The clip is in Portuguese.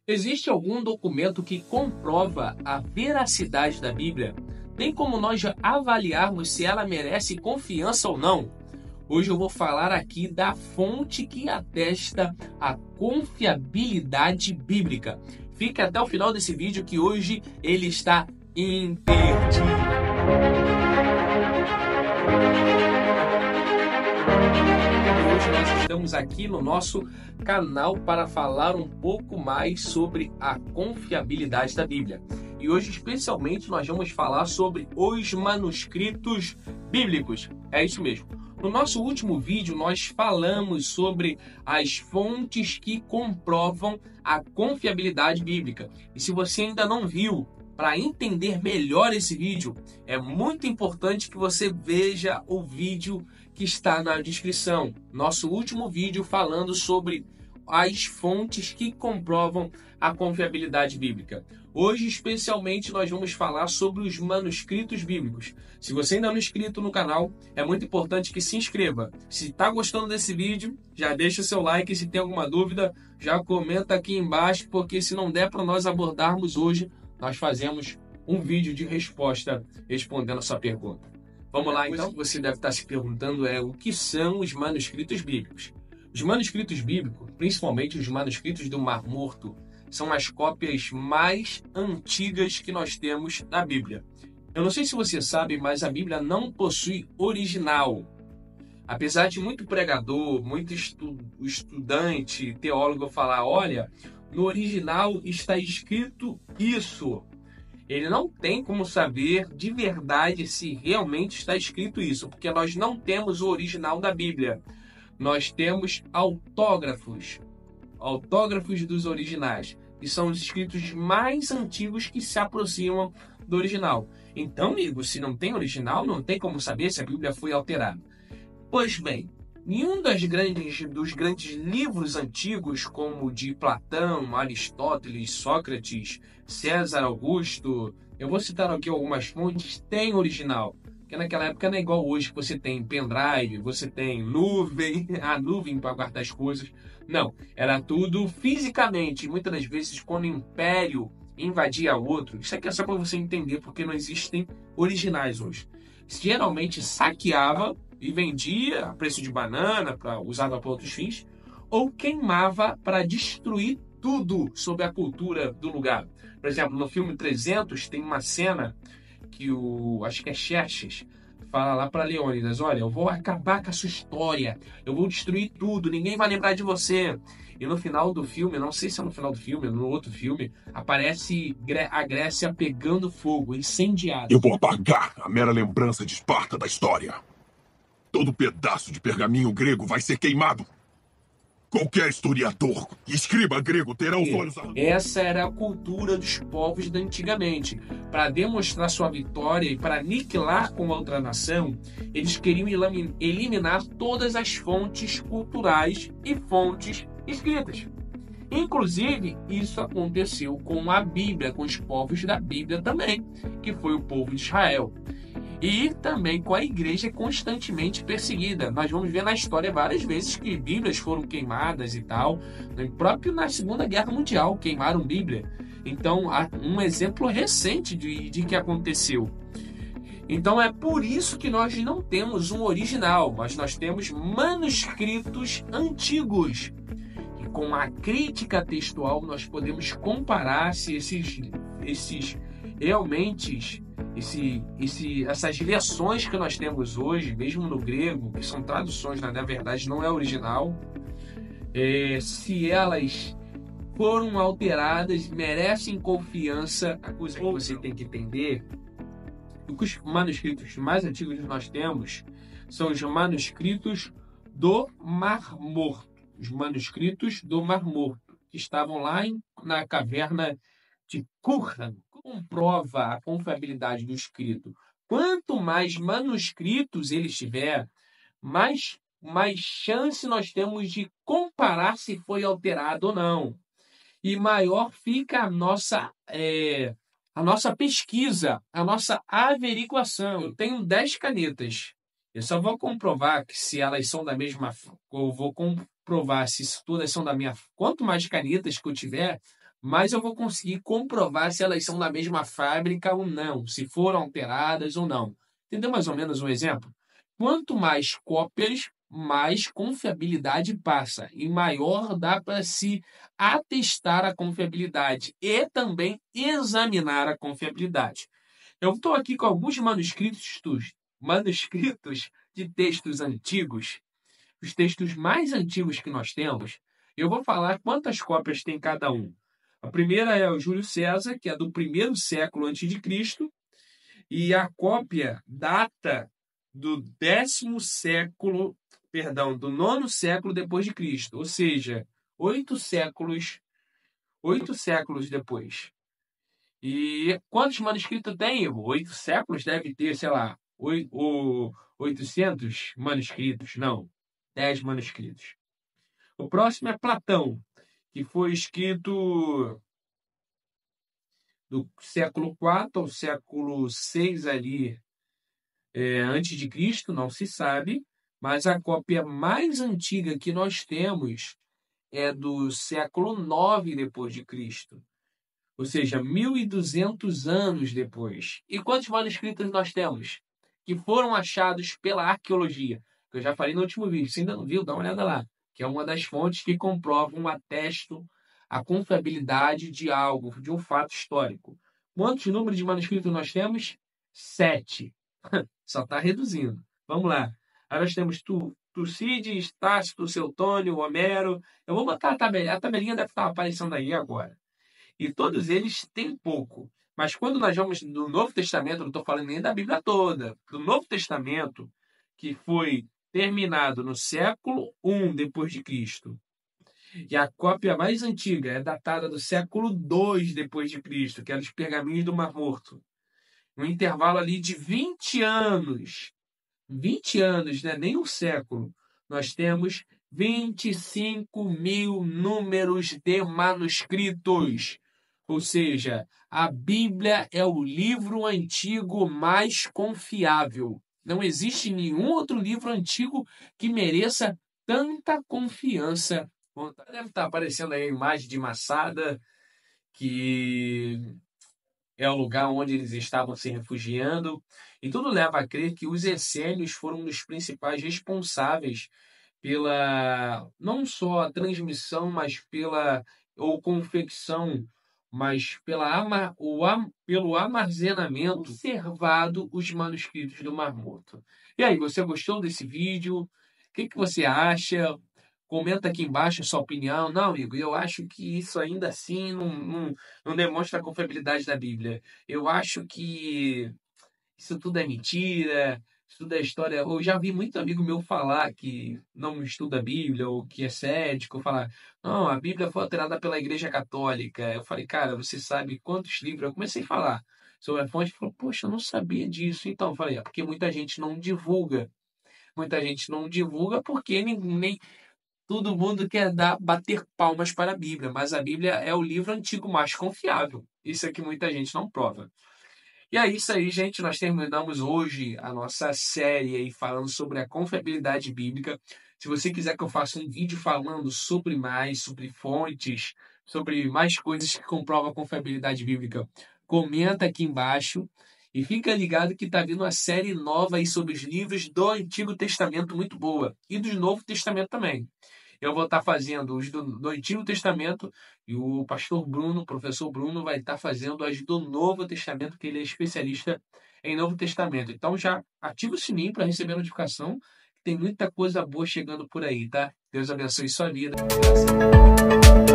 Existe algum documento que comprova a veracidade da Bíblia? Tem como nós já avaliarmos se ela merece confiança ou não? Hoje eu vou falar aqui da fonte que atesta a confiabilidade bíblica. Fique até o final desse vídeo que hoje ele está imperdível. Hoje nós estamos aqui no nosso canal para falar um pouco mais sobre a confiabilidade da Bíblia. E hoje, especialmente, nós vamos falar sobre os manuscritos bíblicos. É isso mesmo. No nosso último vídeo, nós falamos sobre as fontes que comprovam a confiabilidade bíblica. E se você ainda não viu, para entender melhor esse vídeo, é muito importante que você veja o vídeo que está na descrição. Nosso último vídeo falando sobre as fontes que comprovam a confiabilidade bíblica. Hoje, especialmente, nós vamos falar sobre os manuscritos bíblicos. Se você ainda não é inscrito no canal, é muito importante que se inscreva. Se está gostando desse vídeo, já deixa o seu like. Se tem alguma dúvida, já comenta aqui embaixo, porque se não der para nós abordarmos hoje, nós fazemos um vídeo de resposta respondendo a sua pergunta. Vamos lá, então? Você deve estar se perguntando o que são os manuscritos bíblicos. Os manuscritos bíblicos, principalmente os manuscritos do Mar Morto, são as cópias mais antigas que nós temos da Bíblia. Eu não sei se você sabe, mas a Bíblia não possui original. Apesar de muito pregador, muito estudante, teólogo falar, olha, no original está escrito isso. Ele não tem como saber de verdade se realmente está escrito isso, porque nós não temos o original da Bíblia. Nós temos autógrafos dos originais, que são os escritos mais antigos que se aproximam do original. Então, amigo, se não tem original, não tem como saber se a Bíblia foi alterada. Pois bem, nenhum dos grandes livros antigos, como de Platão, Aristóteles, Sócrates, César Augusto, eu vou citar aqui algumas fontes, tem original. Porque naquela época não é igual hoje, que você tem pendrive, você tem nuvem, a nuvem para guardar as coisas. Não, era tudo fisicamente. Muitas das vezes, quando o império invadia outro, isso aqui é só para você entender, porque não existem originais hoje. Geralmente saqueava e vendia a preço de banana, usava para outros fins, ou queimava para destruir tudo sobre a cultura do lugar. Por exemplo, no filme 300 tem uma cena que acho que é Xerxes, fala lá para Leônidas, olha, eu vou acabar com a sua história, eu vou destruir tudo, ninguém vai lembrar de você. E no final do filme, não sei se é no final do filme, no outro filme, aparece a Grécia pegando fogo, incendiada. Eu vou apagar a mera lembrança de Esparta da história. Todo pedaço de pergaminho grego vai ser queimado. Qualquer historiador e escriba grego terá os olhos... Essa era a cultura dos povos de antigamente. Para demonstrar sua vitória e para aniquilar com a outra nação, eles queriam eliminar todas as fontes culturais e fontes escritas. Inclusive, isso aconteceu com a Bíblia, com os povos da Bíblia também, que foi o povo de Israel. E também com a igreja constantemente perseguida. Nós vamos ver na história várias vezes que Bíblias foram queimadas e tal. Próprio na Segunda Guerra Mundial queimaram Bíblia. Então, há um exemplo recente de que aconteceu. Então, é por isso que nós não temos um original, mas nós temos manuscritos antigos. E com a crítica textual, nós podemos comparar se esses realmente... essas versões que nós temos hoje, mesmo no grego, que são traduções, na verdade não é original, se elas foram alteradas, merecem confiança. A coisa que você tem que entender é que os manuscritos mais antigos que nós temos são os manuscritos do Mar Morto. Os manuscritos do Mar Morto, que estavam lá na caverna de Qumran. Comprova a confiabilidade do escrito. Quanto mais manuscritos ele tiver, mais chance nós temos de comparar se foi alterado ou não. E maior fica a nossa pesquisa, a nossa averiguação. Eu tenho 10 canetas. Eu só vou comprovar que se elas são da mesma... Eu vou comprovar se todas são da minha... Quanto mais canetas que eu tiver, mas eu vou conseguir comprovar se elas são da mesma fábrica ou não, se foram alteradas ou não. Entendeu mais ou menos um exemplo? Quanto mais cópias, mais confiabilidade passa e maior dá para se atestar a confiabilidade e também examinar a confiabilidade. Eu estou aqui com alguns manuscritos de textos antigos, os textos mais antigos que nós temos. Eu vou falar quantas cópias tem cada um. A primeira é o Júlio César, que é do 1º século antes de Cristo, e a cópia data do 10º século, do 9º século depois de Cristo, ou seja, 8 séculos depois. E quantos manuscritos tem? 8 séculos deve ter, sei lá, 800 manuscritos. Não, 10 manuscritos. O próximo é Platão, que foi escrito do século IV ao século VI ali, antes de Cristo, não se sabe, mas a cópia mais antiga que nós temos é do século IX depois de Cristo. Ou seja, 1.200 anos depois. E quantos manuscritos nós temos que foram achados pela arqueologia? Que eu já falei no último vídeo. Se ainda não viu, dá uma olhada lá. Que é uma das fontes que comprovam, atestam a confiabilidade de algo, de um fato histórico. Quantos números de manuscritos nós temos? 7. Só está reduzindo. Vamos lá. Aí nós temos Tucídides, Tácito, Suetônio, Homero. Eu vou botar a tabelinha. A tabelinha deve estar aparecendo aí agora. E todos eles têm pouco. Mas quando nós vamos no Novo Testamento, não estou falando nem da Bíblia toda, do Novo Testamento, que foi terminado no século I depois de Cristo, e a cópia mais antiga é datada do século II depois de Cristo, que era os pergaminhos do Mar Morto. Um intervalo ali de 20 anos. 20 anos, né? Nem um século. Nós temos 25.000 números de manuscritos. Ou seja, a Bíblia é o livro antigo mais confiável. Não existe nenhum outro livro antigo que mereça tanta confiança. Deve estar aparecendo aí a imagem de Massada, que é o lugar onde eles estavam se refugiando. E tudo leva a crer que os essênios foram um dos principais responsáveis pela, não só a transmissão, mas ou confecção, mas pelo armazenamento conservado os manuscritos do Mar Morto. E aí, você gostou desse vídeo? O que você acha? Comenta aqui embaixo a sua opinião. Não, amigo, eu acho que isso ainda assim não demonstra a confiabilidade da Bíblia. Eu acho que isso tudo é mentira, isso tudo é história. Eu já vi muito amigo meu falar que não estuda a Bíblia ou que é cético, falar, não, a Bíblia foi alterada pela Igreja Católica. Eu falei, cara, você sabe quantos livros? Eu comecei a falar sobre a fonte e falou, poxa, eu não sabia disso. Então, eu falei, porque muita gente não divulga. Muita gente não divulga porque nem todo mundo quer bater palmas para a Bíblia, mas a Bíblia é o livro antigo mais confiável. Isso é que muita gente não prova. E é isso aí, gente. Nós terminamos hoje a nossa série aí falando sobre a confiabilidade bíblica. Se você quiser que eu faça um vídeo falando sobre fontes, sobre mais coisas que comprovam a confiabilidade bíblica, comenta aqui embaixo. E fica ligado que está vindo uma série nova aí sobre os livros do Antigo Testamento muito boa. E do Novo Testamento também. Eu vou estar fazendo os do Antigo Testamento e o pastor Bruno, o professor Bruno, vai estar fazendo as do Novo Testamento, que ele é especialista em Novo Testamento. Então já ativa o sininho para receber a notificação, que tem muita coisa boa chegando por aí, tá? Deus abençoe sua vida. Graças a Deus.